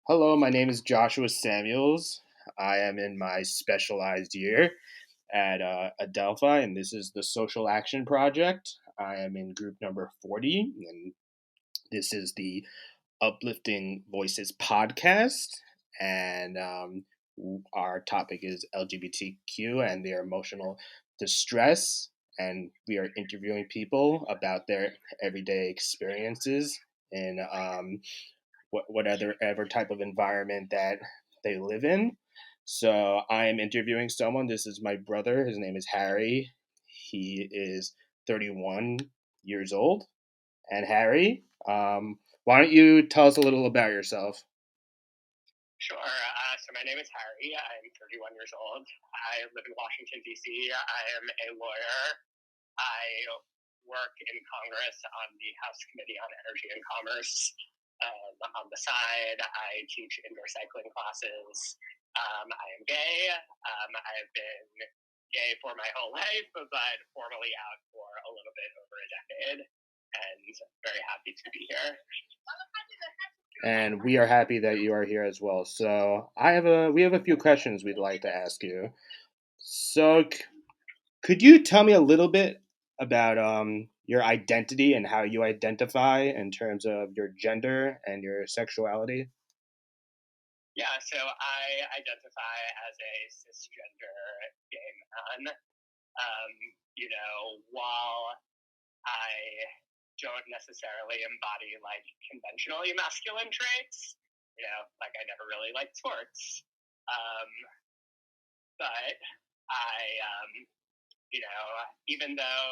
Hello, my name is Joshua Samuels. I am in my specialized year at Adelphi, and this is the Social Action Project. I am in group number 40, and this is the Uplifting Voices podcast. And our topic is LGBTQ and their emotional distress. And we are interviewing people about their everyday experiences in whatever type of environment that they live in. So I am interviewing someone. This is my brother. His name is Harry. He is 31 years old. And Harry, why don't you tell us a little about yourself? Sure. So my name is Harry. I'm 31 years old. I live in Washington, D.C. I am a lawyer. I work in Congress on the House Committee on Energy and Commerce. On the side, I teach indoor cycling classes. I am gay. I have been gay for my whole life, but formally out for a little bit over a decade, and very happy to be here. And we are happy that you are here as well. So we have a few questions we'd like to ask you. So could you tell me a little bit about your identity and how you identify in terms of your gender and your sexuality? Yeah, so I identify as a cisgender gay man. While I don't necessarily embody like conventionally masculine traits, like I never really liked sports. But I, even though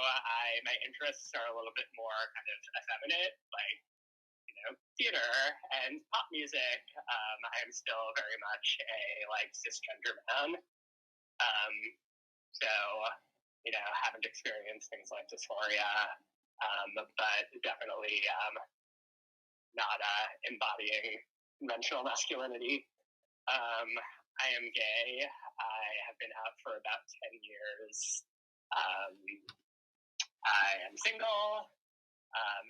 my interests are a little bit more kind of effeminate, like theater and pop music, I am still very much a like cisgender man. So haven't experienced things like dysphoria, but definitely not embodying conventional masculinity. I am gay. I have been out for about 10 years. I am single.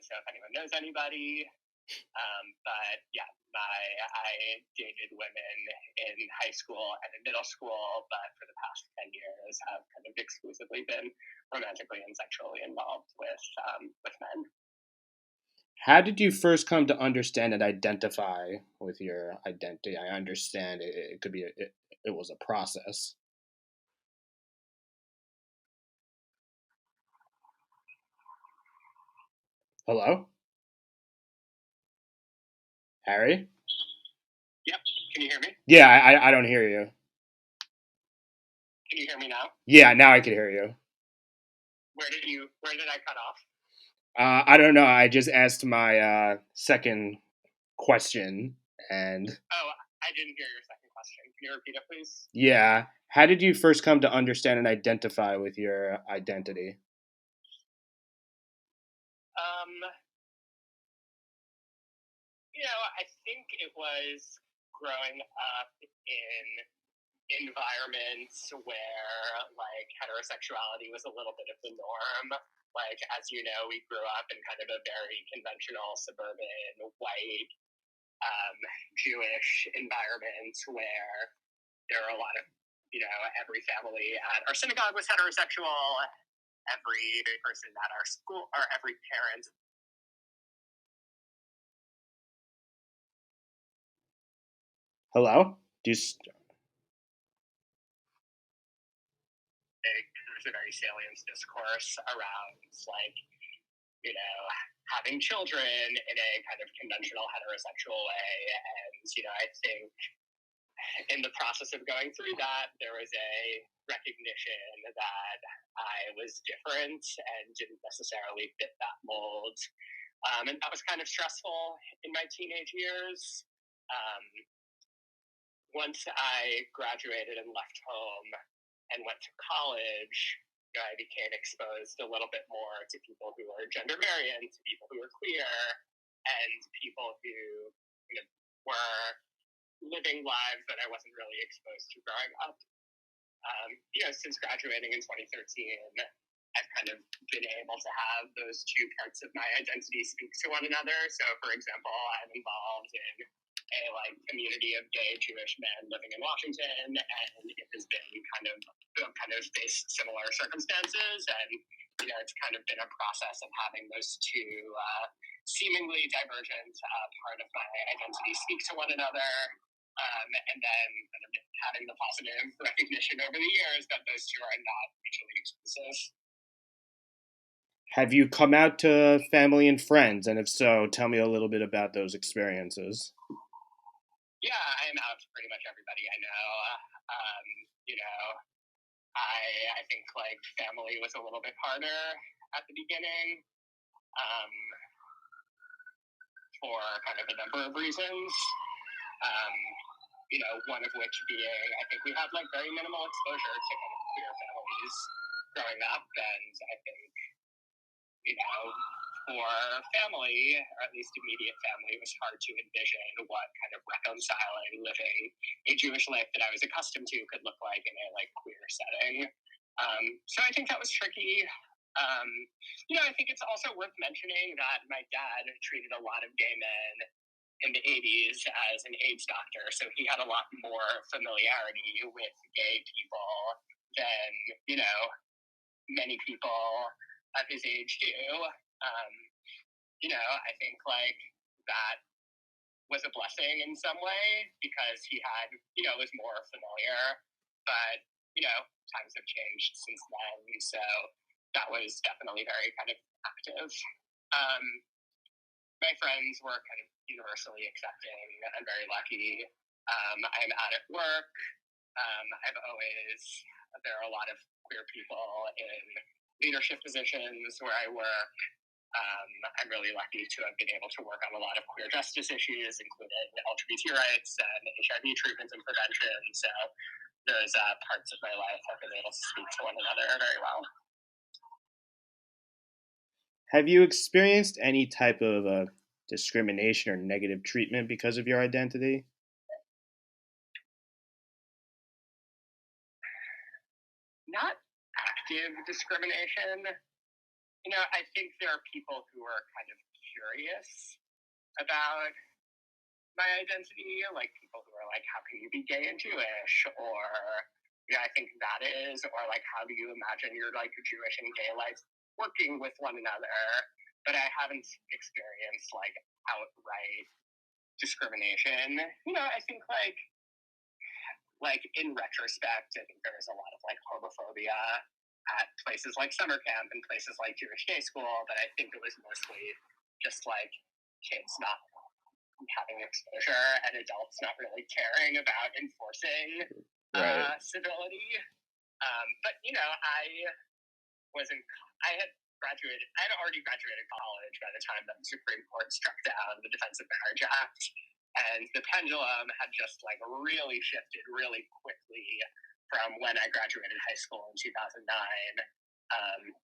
So if anyone knows anybody, but yeah, I dated women in high school and in middle school, but for the past 10 years have kind of exclusively been romantically and sexually involved with men. How did you first come to understand and identify with your identity? I understand it could be it was a process. Hello, Harry. Yep. Can you hear me? Yeah, I don't hear you. Can you hear me now? Yeah, now I can hear you. Where did I cut off? I don't know. I just asked my second question, and Oh, I didn't hear your second question. Can you repeat it, please? yeah, how did you first come to understand and identify with your identity? I think it was growing up in environments where like heterosexuality was a little bit of the norm. Like, as you know, we grew up in kind of a very conventional suburban white Jewish environment where there are a lot of, every family at our synagogue was heterosexual. Every person at our school, or every parent. Hello? There's a very salient discourse around like, having children in a kind of conventional heterosexual way. And, I think in the process of going through that, there was a recognition that I was different and didn't necessarily fit that mold. And that was kind of stressful in my teenage years. Once I graduated and left home and went to college, I became exposed a little bit more to people who are gender variant, people who are queer, and people who were living lives that I wasn't really exposed to growing up. Since graduating in 2013, I've kind of been able to have those two parts of my identity speak to one another. So, for example, I'm involved in a like community of gay Jewish men living in Washington, and it has been kind of faced similar circumstances, and it's kind of been a process of having those two seemingly divergent part of my identity speak to one another, and then kind of having the positive recognition over the years that those two are not mutually exclusive. Have you come out to family and friends? And if so, tell me a little bit about those experiences. Yeah, I'm out to pretty much everybody I know. Um, you know, I think like family was a little bit harder at the beginning, um, for kind of a number of reasons. Um, one of which being I think we had like very minimal exposure to kind of queer families growing up, and I think for family, or at least immediate family, it was hard to envision what kind of reconciling living a Jewish life that I was accustomed to could look like in a like queer setting. So I think that was tricky. I think it's also worth mentioning that my dad treated a lot of gay men in the 80s as an AIDS doctor, so he had a lot more familiarity with gay people than, many people of his age do. I think like that was a blessing in some way because he had, was more familiar, but, times have changed since then. So that was definitely very kind of active. Um, my friends were kind of universally accepting. I'm very lucky. I'm out at work. There are a lot of queer people in leadership positions where I work. I'm really lucky to have been able to work on a lot of queer justice issues, including LGBT rights and HIV treatment and prevention. So those parts of my life have been able to speak to one another very well. Have you experienced any type of discrimination or negative treatment because of your identity? Not active discrimination. I think there are people who are kind of curious about my identity, like people who are like, how can you be gay and Jewish? Or, I think that is, or like, how do you imagine your like Jewish and gay life working with one another? But I haven't experienced like outright discrimination. I think like in retrospect, I think there was a lot of like homophobia at places like summer camp and places like Jewish day school, but I think it was mostly just like kids not having exposure and adults not really caring about enforcing civility. But I had already graduated college by the time that the Supreme Court struck down the Defense of Marriage Act, and the pendulum had just like really shifted really quickly from when I graduated high school in 2009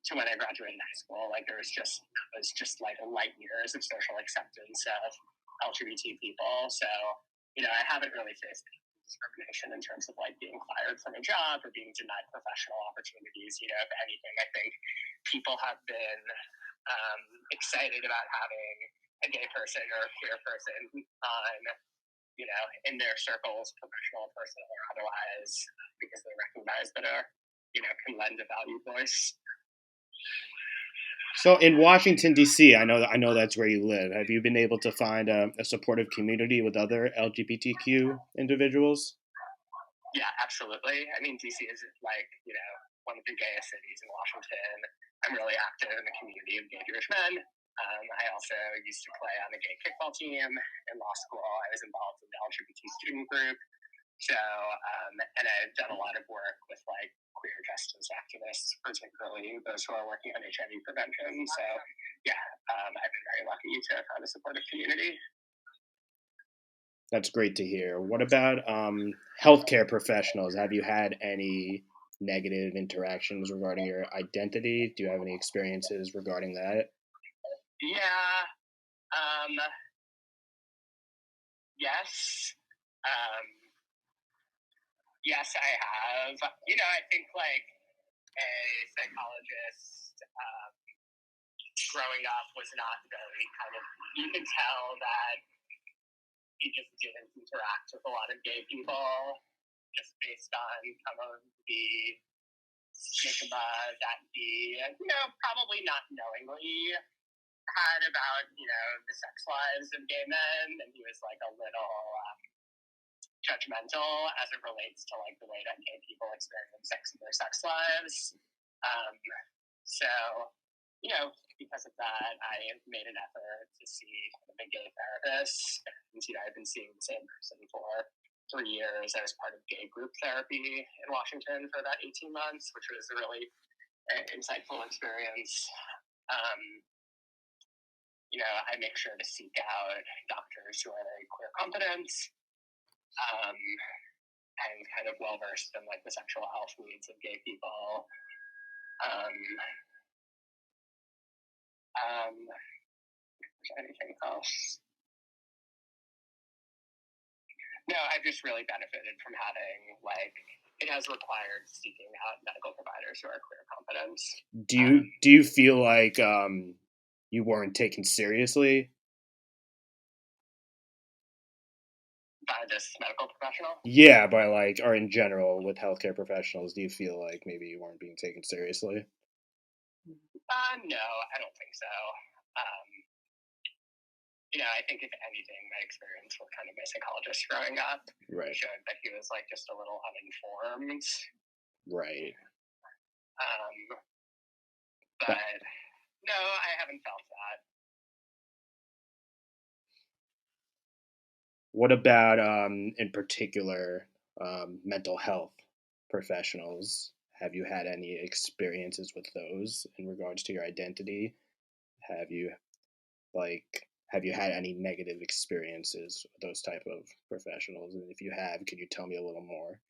to when I graduated high school. Like it was just like light years of social acceptance of LGBT people. So I haven't really faced discrimination in terms of like being fired from a job or being denied professional opportunities. If anything, I think people have been excited about having a gay person or a queer person on, in their circles, professional, personal, or otherwise, because they recognize that can lend a valued voice. So in Washington D.C., I know that's where you live. Have you been able to find a supportive community with other LGBTQ individuals? Yeah, absolutely. I mean, DC is like one of the gayest cities in Washington. I'm really active in the community of gay Jewish men. I also used to play on the gay kickball team in law school. I was involved in the LGBT student group. So, and I've done a lot of work with like queer justice activists, particularly those who are working on HIV prevention. So, yeah, I've been very lucky to have found a supportive community. That's great to hear. What about healthcare professionals? Have you had any negative interactions regarding your identity? Do you have any experiences regarding that? Yeah. Yes. Yes, I have. I think like a psychologist growing up was not very kind of, you could tell that he just didn't interact with a lot of gay people, just based on some of the stigma that he, probably not knowingly had about, the sex lives of gay men, and he was like a little judgmental as it relates to like the way that gay people experience sex in their sex lives. So, because of that, I made an effort to see a gay therapist. And, I've been seeing the same person for 3 years. I was part of gay group therapy in Washington for about 18 months, which was a really insightful experience. I make sure to seek out doctors who are very queer competent and kind of well versed in like the sexual health needs of gay people. Anything else? No, I've just really benefited from having it has required seeking out medical providers who are queer competent. Do you feel like you weren't taken seriously by this medical professional? Yeah, by or in general with healthcare professionals, do you feel like maybe you weren't being taken seriously? No, I don't think so. I think if anything, my experience with kind of my psychologist growing up showed that he was just a little uninformed. Right. But no, I haven't felt that. What about in particular mental health professionals? Have you had any experiences with those in regards to your identity? Have you had any negative experiences with those type of professionals? And if you have, could you tell me a little more?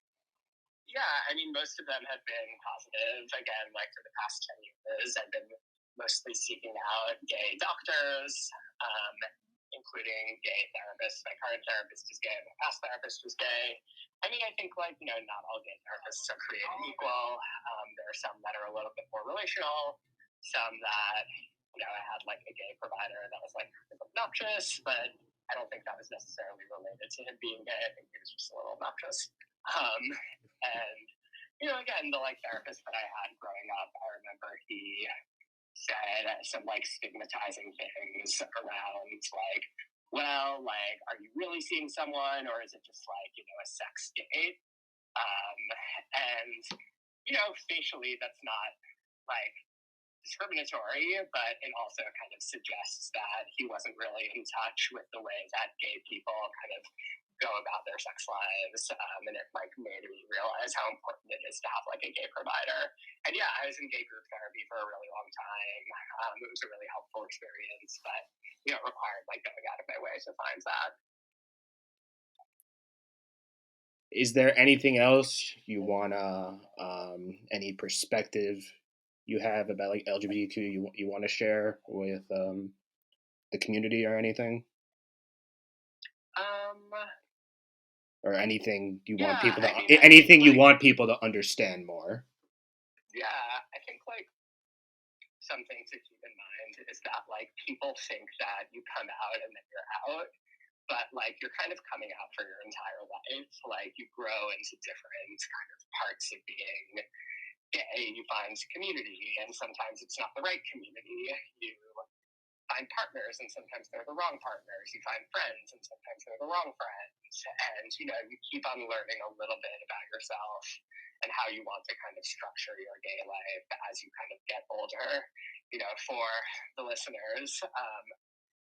Yeah, I mean, most of them have been positive. Again, for the past 10 years, I've been mostly seeking out gay doctors, including gay therapists. My current therapist is gay. My past therapist was gay. I mean, I think, not all gay therapists are created equal. There are some that are a little bit more relational, some that, I had, a gay provider that was, obnoxious, but I don't think that was necessarily related to him being gay. I think he was just a little obnoxious. And, again, the, therapist that I had growing up, I remember he said some stigmatizing things around well, are you really seeing someone, or is it just a sex date? And facially that's not discriminatory, but it also kind of suggests that he wasn't really in touch with the way that gay people kind of go about their sex lives, and it made me realize how important it is to have a gay provider. And yeah, I was in gay group therapy for a really long time. It was a really helpful experience, but it required going out of my way to find that. Is there anything else you wanna any perspective you have about LGBTQ you want to share with the community or anything? Or anything you want people to anything you want people to understand more? Yeah, I think something to keep in mind is that people think that you come out and then you're out, but you're kind of coming out for your entire life. You grow into different kind of parts of being gay. You find community, and sometimes it's not the right community. You find partners, and sometimes they're the wrong partners. You find friends, and sometimes they're the wrong friends. And you keep on learning a little bit about yourself and how you want to kind of structure your gay life as you kind of get older. For the listeners,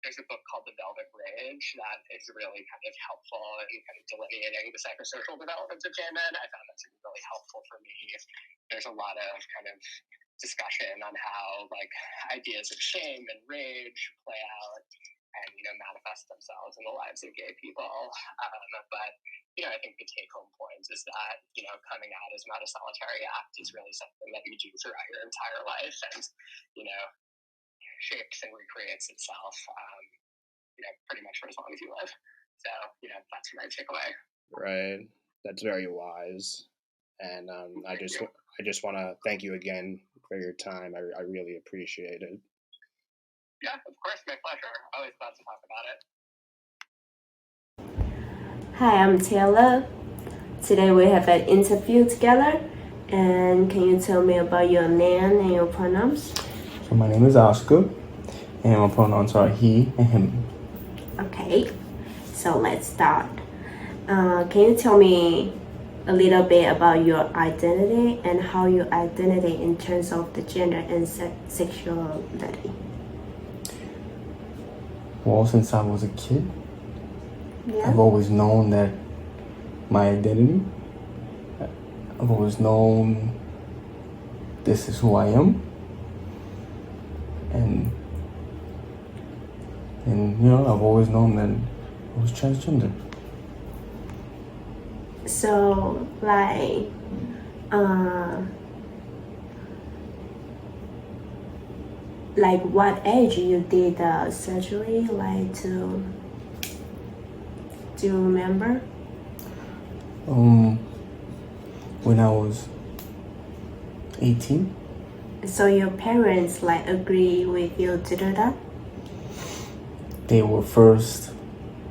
there's a book called The Velvet Rage that is really kind of helpful in kind of delineating the psychosocial development of gay men. I found that to be really helpful for me. There's a lot of kind of discussion on how ideas of shame and rage play out and manifest themselves in the lives of gay people. But I think the take-home point is that coming out is not a solitary act. It's really something that you do throughout your entire life, and shapes and recreates itself. Pretty much for as long as you live. So that's my takeaway. Right. That's very wise. And I just want to thank you again for your time. I really appreciate it. Yeah, of course, my pleasure. Always glad to talk about it. Hi, I'm Taylor. Today we have an interview together. And can you tell me about your name and your pronouns? So my name is Oscar, and my pronouns are he and him. Okay, so let's start. Can you tell me a little bit about your identity and how your identity in terms of the gender and sexuality? Well, since I was a kid, Yeah. I've always known that my identity, I've always known this is who I am. And I've always known that I was transgender. So, like what age you did the surgery? Do you remember? When I was 18. So your parents agree with you to do that? They were first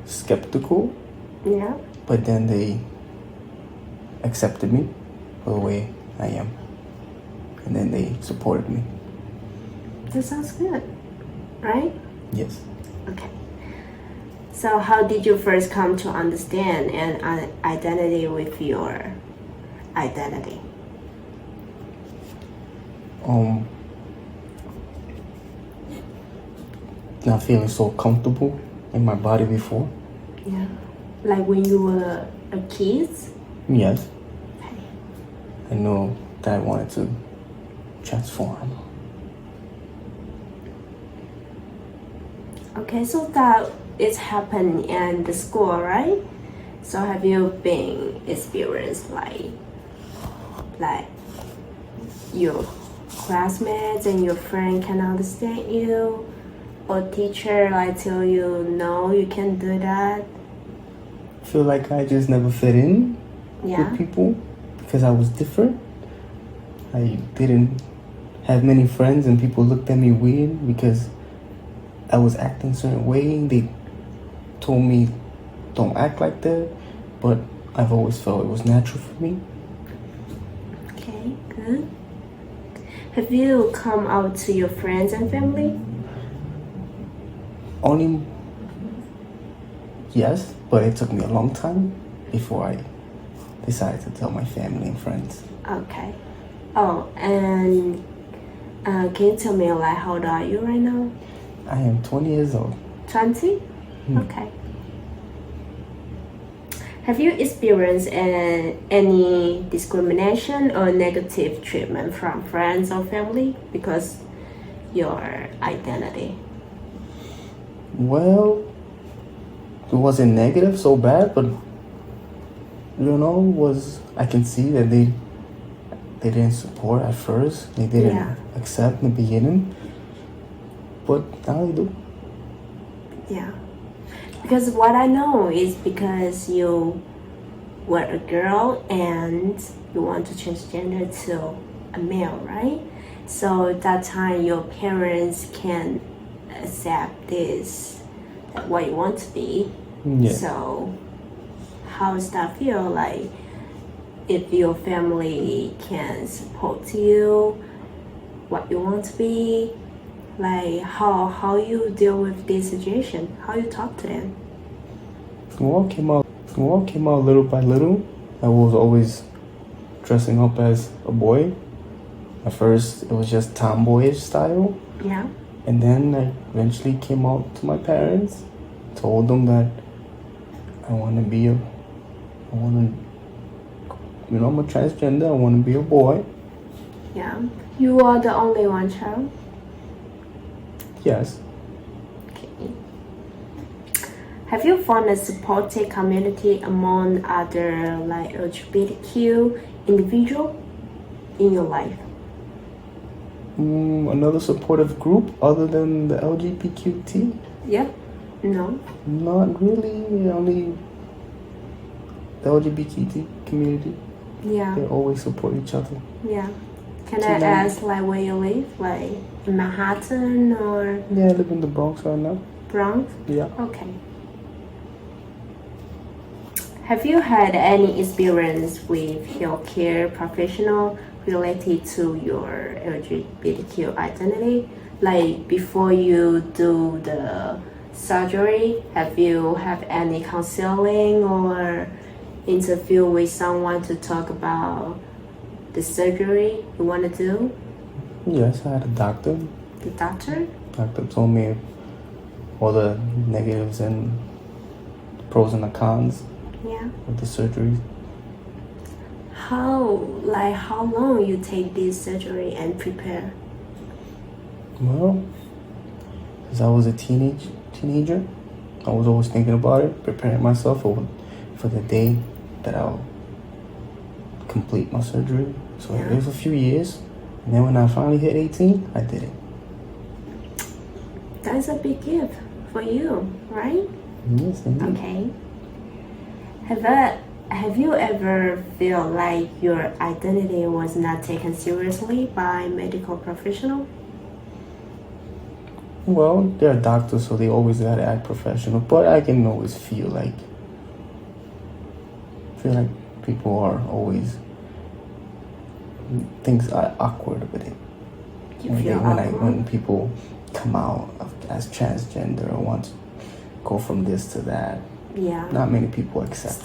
skeptical. Yeah. But then they accepted me for the way I am. And then they supported me. That sounds good, right? Yes. Okay. So how did you first come to understand an identity with your identity? Not feeling so comfortable in my body before. Yeah. Like when you were a kid? Yes. Okay. I know that I wanted to transform. Okay, so that is happening in the school, right? So have you been experienced like your classmates and your friend can understand you, or teacher tell you no, you can't do that? I feel like I just never fit in with people because I was different. I didn't have many friends and people looked at me weird because I was acting a certain way. They told me don't act like that, but I've always felt it was natural for me. Okay, good. Have you come out to your friends and family? Yes, but it took me a long time before I decided to tell my family and friends. Okay. Oh, and can you tell me how old are you right now? I am 20 years old. 20? Okay. Have you experienced any discrimination or negative treatment from friends or family because your identity? Well, it wasn't negative so bad, but I can see that they didn't support at first. They didn't accept in the beginning, but now they do. Yeah. Because what I know is because you were a girl and you want to change gender to a male, right? So at that time your parents can accept this, what you want to be. Yeah. So how does that feel like if your family can support you, what you want to be? Like how you deal with this situation, how you talk to them? Well, came out little by little. I was always dressing up as a boy. At first, it was just tomboyish style. Yeah. And then I eventually came out to my parents, told them that I'm a transgender, I want to be a boy. Yeah. You are the only one child? Yes. Okay. Have you found a supportive community among other LGBTQ individual in your life? Another supportive group other than the LGBTQ? Yeah. No. Not really. Only the LGBT community. Yeah. They always support each other. Yeah. Can I ask where you live? Like in Manhattan or? Yeah, I live in the Bronx right now. Bronx? Yeah. Okay. Have you had any experience with healthcare professional related to your LGBTQ identity? Like before you do the surgery, have you had any counseling or interview with someone to talk about the surgery you want to do? Yes, I had a doctor. The doctor? Doctor told me all the negatives and the pros and the cons of the surgery. How long you take this surgery and prepare? Well, since I was a teenager, I was always thinking about it, preparing myself for the day that I'll complete my surgery. So it was a few years, and then when I finally hit 18, I did it. That's a big gift for you, right? Yes, indeed. Okay. Have you ever feel like your identity was not taken seriously by medical professional? Well, they're doctors, so they always gotta act professional. But I can always feel like people are always things are awkward with it. When people come out as transgender or want to go from this to that. Yeah. Not many people accept.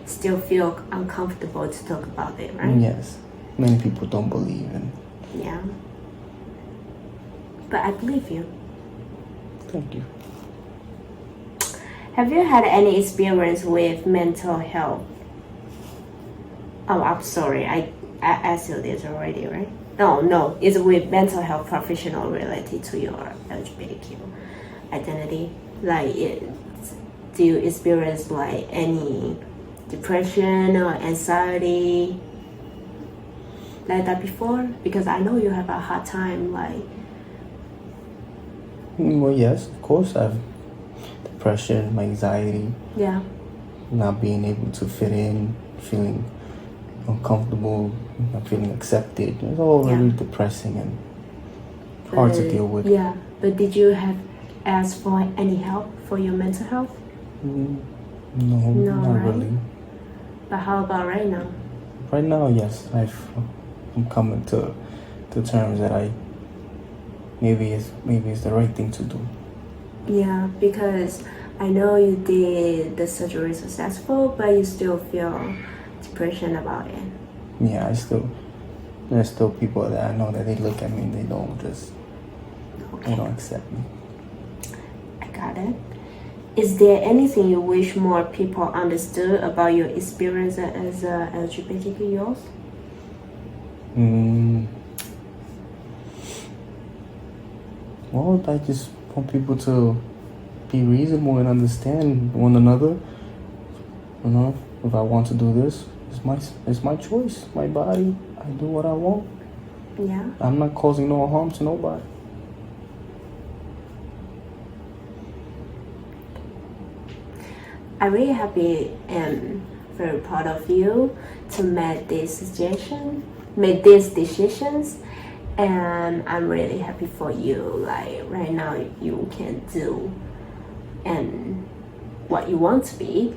Still feel uncomfortable to talk about it, right? Yes. Many people don't believe in. Yeah. But I believe you. Thank you. Have you had any experience with mental health? Oh, I'm sorry. I asked you this already, right? No. It's with mental health professional related to your LGBTQ identity. Do you experience like any depression or anxiety like that before? Because I know you have a hard time Well, yes, of course. I have depression, anxiety. Yeah. Not being able to fit in, feeling uncomfortable, not feeling accepted. It's all very depressing and hard to deal with. Yeah, but did you have asked for any help for your mental health? No, not right? really. But how about right now? Right now, yes, I'm coming to terms that maybe it's the right thing to do. Yeah, because I know you did the surgery successful, but you still feel depression about it. Yeah, there's still people that I know that they look at me and they don't accept me. I got it. Is there anything you wish more people understood about your experience as a LGBTQ youth? Well, I just want people to be reasonable and understand one another. You know, if I want to do this, it's my choice, my body. I do what I want. Yeah. I'm not causing no harm to nobody. I'm really happy and very proud of you to make these decisions, and I'm really happy for you. Like right now, you can do and what you want to be,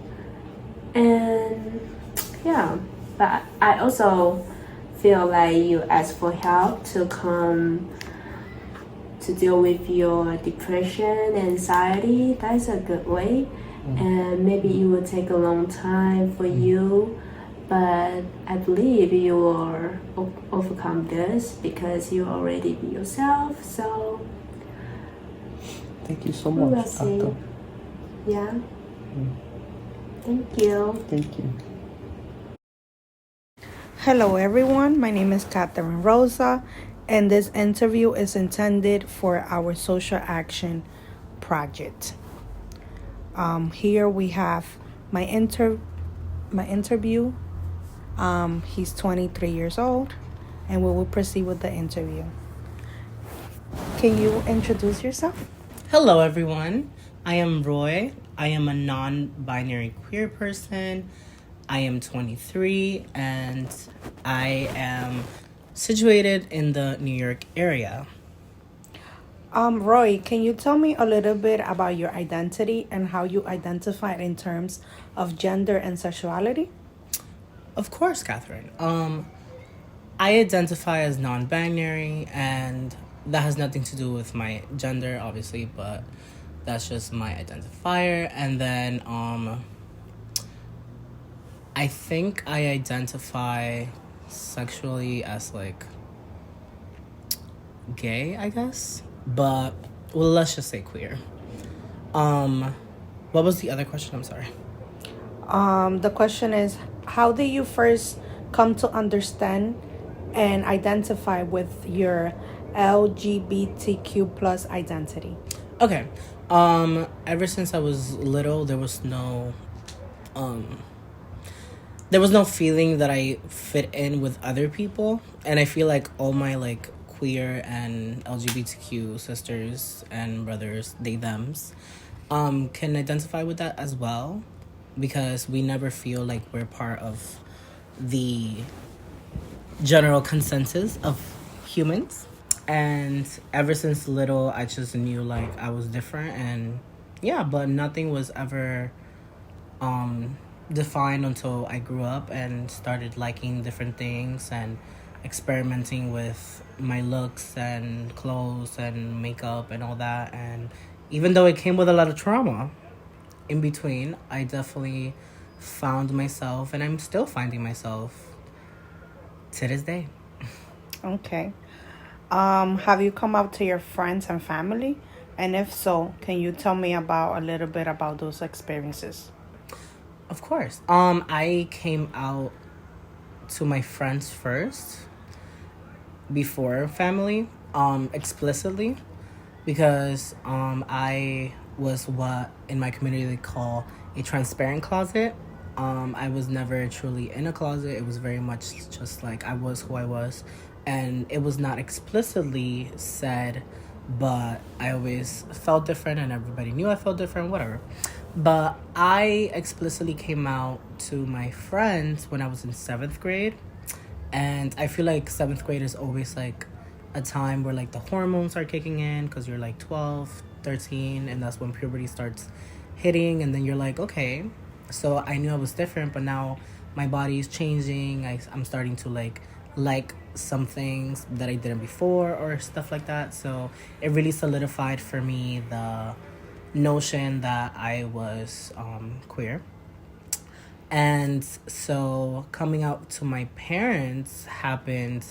and yeah. But I also feel like you ask for help to come to deal with your depression, anxiety. That's a good way. And maybe it will take a long time for you, but I believe you will overcome this because you already be yourself. So thank you so much, Doctor. Yeah. Thank you. Thank you. Hello everyone, my name is Catherine Rosa, and this interview is intended for our social action project. Here we have my interview. He's 23 years old, and we will proceed with the interview. Can you introduce yourself? Hello everyone, I am Roy. I am a non-binary queer person. I am 23 and I am situated in the New York area. Roy, can you tell me a little bit about your identity and how you identify in terms of gender and sexuality? Of course, Catherine. I identify as non-binary, and that has nothing to do with my gender, obviously, but that's just my identifier. And then, I think I identify sexually as like gay, I guess, but well, let's just say queer. What was the other question? I'm sorry. The question is, how did you first come to understand and identify with your LGBTQ plus identity? Okay. Ever since I was little, there was no feeling that I fit in with other people, and I feel like all my like queer and LGBTQ sisters and brothers, they thems, can identify with that as well, because we never feel like we're part of the general consensus of humans. And ever since little, I just knew like I was different, and yeah, but nothing was ever defined until I grew up and started liking different things and experimenting with my looks and clothes and makeup and all that. And even though it came with a lot of trauma in between, I definitely found myself, and I'm still finding myself to this day. Okay. Have you come out to your friends and family? And if so, can you tell me about a little bit about those experiences? Of course. I came out to my friends first before family, explicitly, because I was what in my community they call a transparent closet. I was never truly in a closet. It was very much just like I was who I was, and it was not explicitly said, but I always felt different, and everybody knew I felt different, whatever. But I explicitly came out to my friends when I was in 7th grade. And I feel like 7th grade is always like a time where like the hormones are kicking in, because you're like 12, 13, and that's when puberty starts hitting. And then you're like, okay, so I knew I was different, but now my body is changing. I'm starting to like some things that I didn't before or stuff like that. So it really solidified for me the notion that I was queer. And so coming out to my parents happened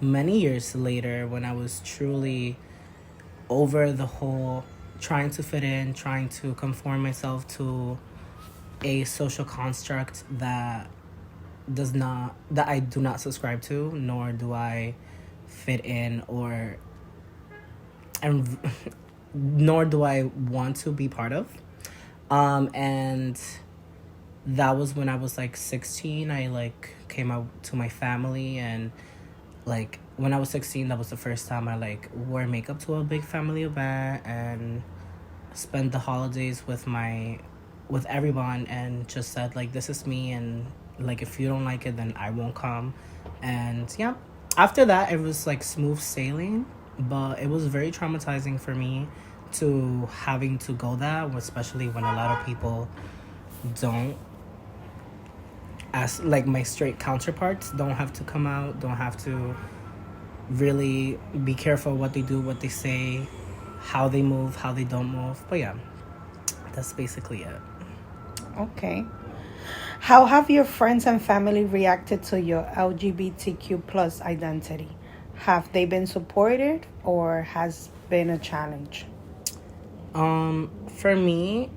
many years later, when I was truly over the whole trying to fit in, trying to conform myself to a social construct that I do not subscribe to, nor do I fit in, or and nor do I want to be part of. And that was when I was like 16. I like came out to my family, and like when I was 16, that was the first time I like wore makeup to a big family event and spent the holidays with everyone, and just said like, this is me, and like if you don't like it, then I won't come. And yeah, after that it was like smooth sailing, but it was very traumatizing for me to having to go that, especially when a lot of people don't, as like my straight counterparts, don't have to come out, don't have to really be careful what they do, what they say, how they move, how they don't move. But yeah, that's basically it. Okay. How have your friends and family reacted to your LGBTQ plus identity? Have they been supportive or has been a challenge? For me,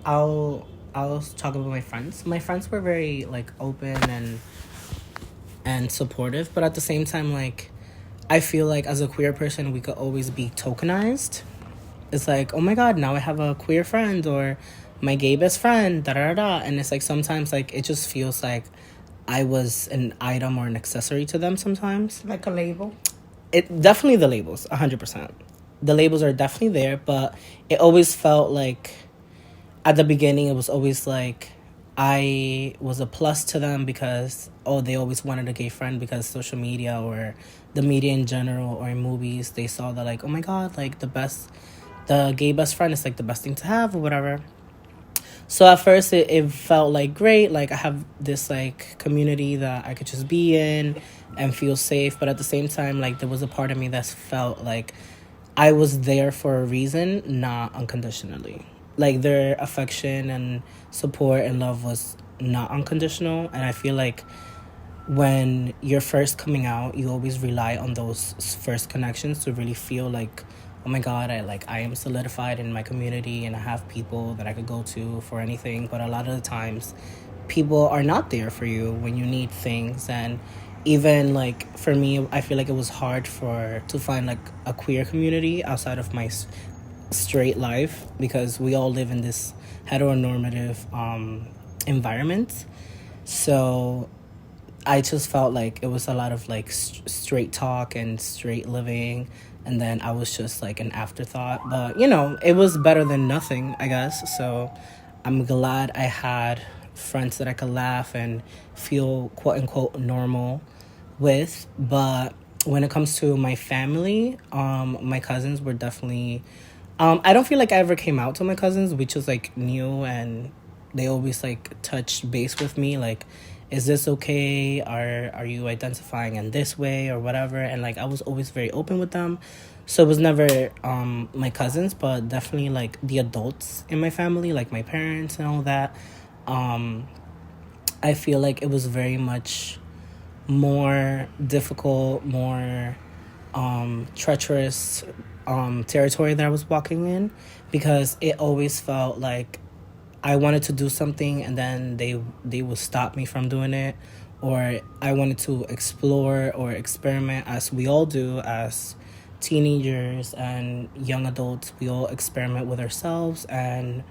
I'll talk about my friends. My friends were very like open and supportive, but at the same time, like I feel like as a queer person, we could always be tokenized. It's like, oh my god, now I have a queer friend, or my gay best friend, da da da. And it's like sometimes like it just feels like I was an item or an accessory to them sometimes. Like a label? It definitely, the labels, 100%. The labels are definitely there, but it always felt like at the beginning it was always like I was a plus to them because, oh, they always wanted a gay friend because social media or the media in general or in movies, they saw that, like, oh my God, like the gay best friend is like the best thing to have or whatever. So at first it felt like great, like I have this like community that I could just be in and feel safe. But at the same time, like there was a part of me that felt like I was there for a reason, not unconditionally. Like their affection and support and love was not unconditional. And I feel like when you're first coming out, you always rely on those first connections to really feel like, oh my God, I am solidified in my community and I have people that I could go to for anything. But a lot of the times people are not there for you when you need things. And even like for me, I feel like it was hard to find like a queer community outside of my straight life, because we all live in this heteronormative environment. So I just felt like it was a lot of like straight talk and straight living, and then I was just like an afterthought. But it was better than nothing, I guess. So I'm glad I had friends that I could laugh and feel quote unquote normal with. But when it comes to my family, my cousins were definitely. I don't feel like I ever came out to my cousins, which was like new, and they always like touch base with me, like, is this okay? Are you identifying in this way or whatever? And like I was always very open with them. So it was never my cousins, but definitely like the adults in my family, like my parents and all that. I feel like it was very much more difficult, more treacherous territory that I was walking in, because it always felt like I wanted to do something and then they would stop me from doing it, or I wanted to explore or experiment, as we all do as teenagers and young adults. We all experiment with ourselves and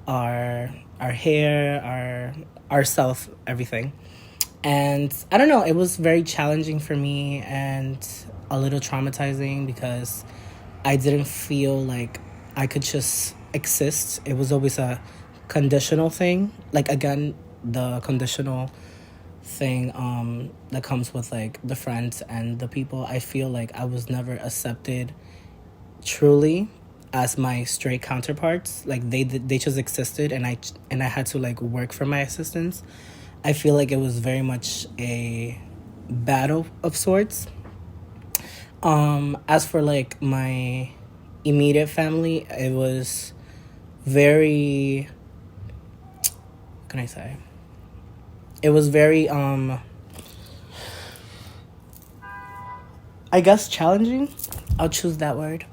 our hair, our self, everything. And I don't know, it was very challenging for me and a little traumatizing, because I didn't feel like I could just exist. It was always a conditional thing. Like, again, the conditional thing that comes with like the friends and the people. I feel like I was never accepted truly as my straight counterparts. Like they just existed, and I had to like work for my existence. I feel like it was very much a battle of sorts. As for like my immediate family, it was very, what can I say? It was very I guess challenging. I'll choose that word.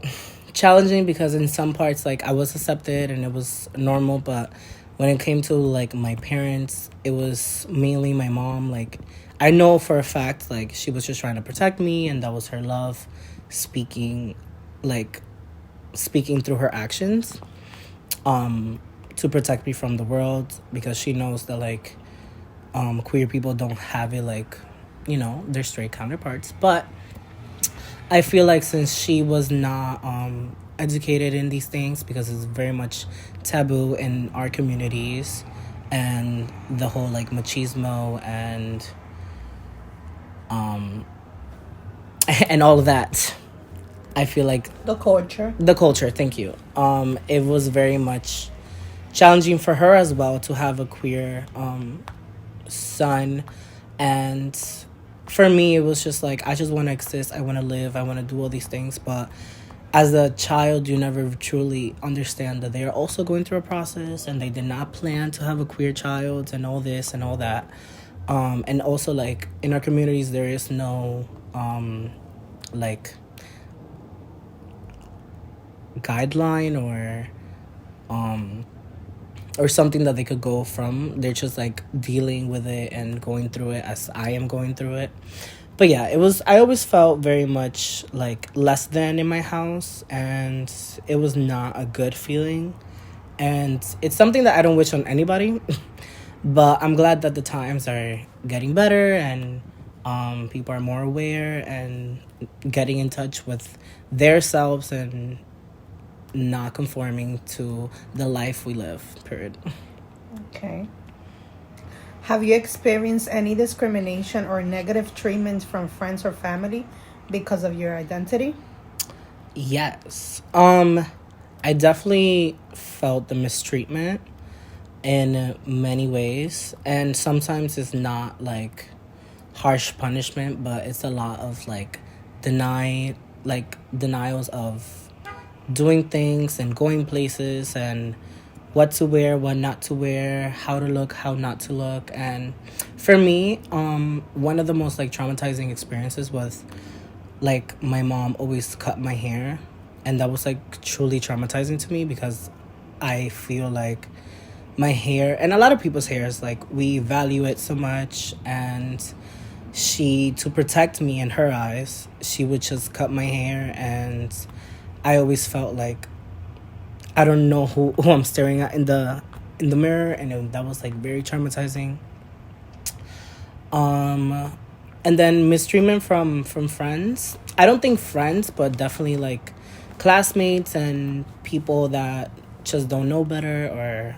Challenging, because in some parts like I was accepted and it was normal, but when it came to like my parents, it was mainly my mom. Like I know for a fact like she was just trying to protect me, and that was her love speaking, like speaking through her actions to protect me from the world, because she knows that like queer people don't have it like their straight counterparts. But I feel like since she was not educated in these things, because it's very much taboo in our communities, and the whole like machismo and and all of that, I feel like The culture. the culture, thank you, it was very much challenging for her as well to have a queer son. And for me, it was just like, I just want to exist, I want to live, I want to do all these things. But as a child, you never truly understand that they are also going through a process, and they did not plan to have a queer child and all this and all that. And also like in our communities, there is no like guideline or something that they could go from. They're just like dealing with it and going through it as I am going through it. But yeah, I always felt very much like less than in my house, and it was not a good feeling. And it's something that I don't wish on anybody. But I'm glad that the times are getting better, and people are more aware and getting in touch with their selves and not conforming to the life we live, period. Okay. Have you experienced any discrimination or negative treatment from friends or family because of your identity? Yes. I definitely felt the mistreatment in many ways, and sometimes it's not like harsh punishment, but it's a lot of like denials of doing things and going places and what to wear, what not to wear, how to look, how not to look. And for me, one of the most like traumatizing experiences was like my mom always cut my hair, and that was like truly traumatizing to me because I feel like my hair and a lot of people's hair is like we value it so much, and she, to protect me in her eyes, she would just cut my hair, and I always felt like I don't know who I'm staring at in the mirror, and that was like very traumatizing. Um, and then mistreatment from friends. I don't think friends, but definitely like classmates and people that just don't know better or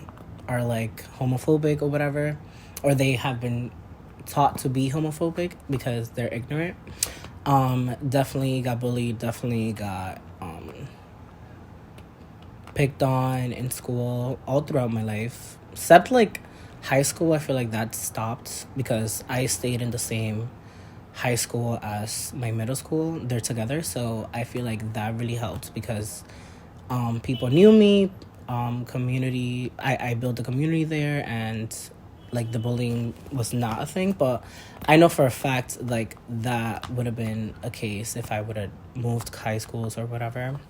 are like homophobic or whatever, or they have been taught to be homophobic because they're ignorant. Definitely got bullied. Definitely got picked on in school all throughout my life, except like high school. I feel like that stopped because I stayed in the same high school as my middle school. They're together, so I feel like that really helped because people knew me. Community. I built a community there, and like the bullying was not a thing. But I know for a fact like that would have been a case if I would have moved high schools or whatever.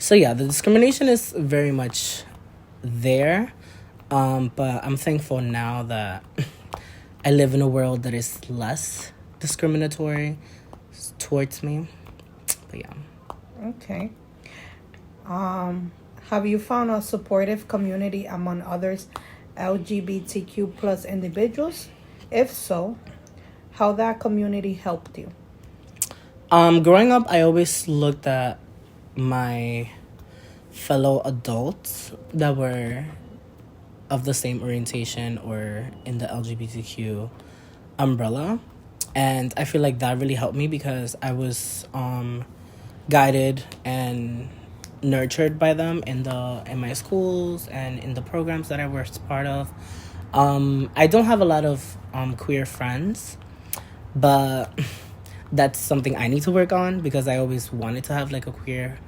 So yeah, the discrimination is very much there. But I'm thankful now that I live in a world that is less discriminatory towards me. But yeah. Okay. Have you found a supportive community among others LGBTQ plus individuals? If so, how that community helped you? Growing up, I always looked at my fellow adults that were of the same orientation or in the LGBTQ umbrella. And I feel like that really helped me because I was guided and nurtured by them in my schools and in the programs that I was part of. I don't have a lot of queer friends, but that's something I need to work on because I always wanted to have like a queer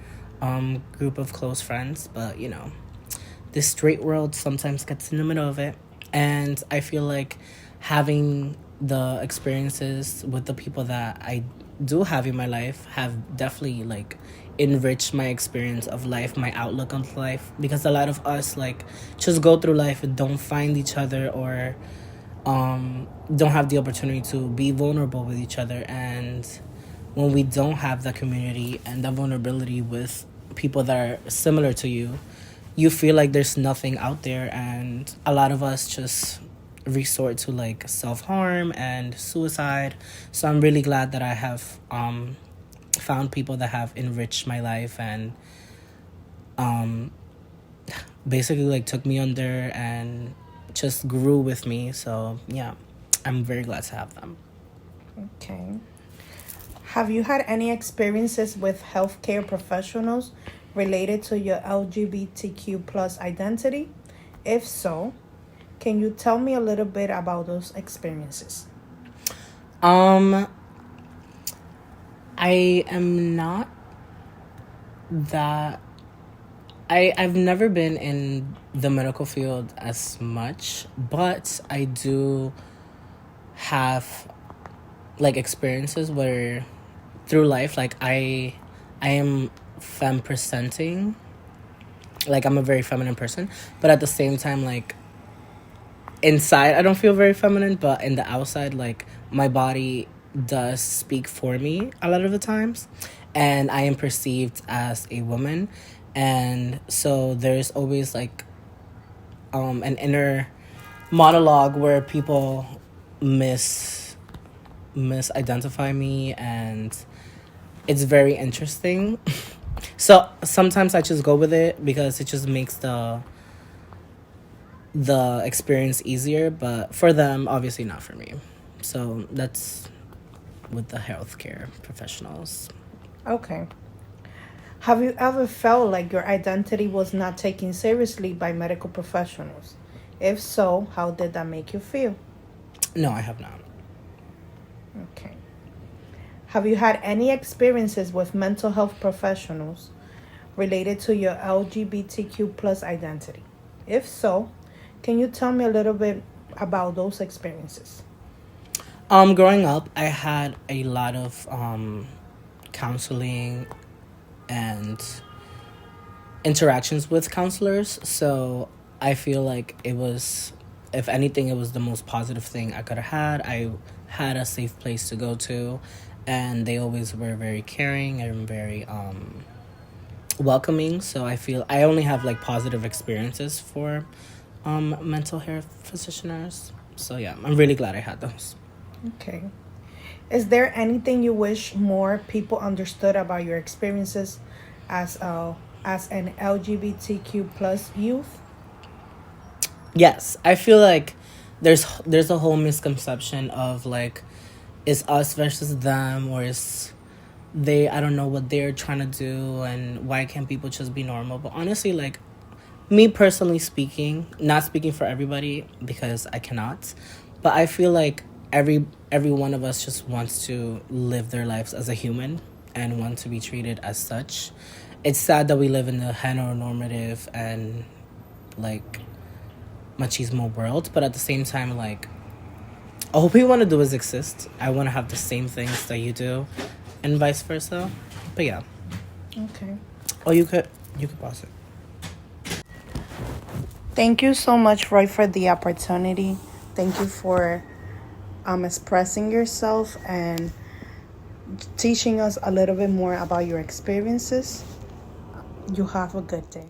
group of close friends, but you know, this straight world sometimes gets in the middle of it. And I feel like having the experiences with the people that I do have in my life have definitely like enriched my experience of life, my outlook on life, because a lot of us like just go through life and don't find each other or don't have the opportunity to be vulnerable with each other. And when we don't have the community and the vulnerability with people that are similar to you, you feel like there's nothing out there. And a lot of us just resort to like self-harm and suicide. So I'm really glad that I have found people that have enriched my life and basically like took me under and just grew with me. So yeah, I'm very glad to have them. Okay. Have you had any experiences with healthcare professionals related to your LGBTQ plus identity? If so, can you tell me a little bit about those experiences? um I am not that I've never been in the medical field as much, but I do have like experiences where through life like I am femme presenting, like I'm a very feminine person, but at the same time like inside I don't feel very feminine, but in the outside like my body does speak for me a lot of the times, and I am perceived as a woman. And so there's always like an inner monologue where people misidentify me, and it's very interesting. So sometimes I just go with it because it just makes the experience easier, but for them, obviously not for me. So that's with the healthcare professionals. Okay. Have you ever felt like your identity was not taken seriously by medical professionals? If so, how did that make you feel? No, I have not. Okay. Have you had any experiences with mental health professionals related to your LGBTQ plus identity? If so, can you tell me a little bit about those experiences? Growing up, I had a lot of counseling and interactions with counselors. So I feel like it was, if anything, it was the most positive thing I could have had. I had a safe place to go to, and they always were very caring and very welcoming. So I feel I only have like positive experiences for mental health physicians. So yeah, I'm really glad I had those. Okay. Is there anything you wish more people understood about your experiences as an LGBTQ plus youth? Yes, I feel like there's a whole misconception of like, it's us versus them, or is they, I don't know what they're trying to do, and why can't people just be normal. But honestly, like, me personally speaking, not speaking for everybody because I cannot, but I feel like every one of us just wants to live their lives as a human and want to be treated as such. It's sad that we live in a heteronormative and like machismo world, but at the same time, like, all we want to do is exist. I want to have the same things that you do, and vice versa. But yeah. Okay. Oh, you could pause it. Thank you so much, Roy, for the opportunity. Thank you for expressing yourself and teaching us a little bit more about your experiences. You have a good day.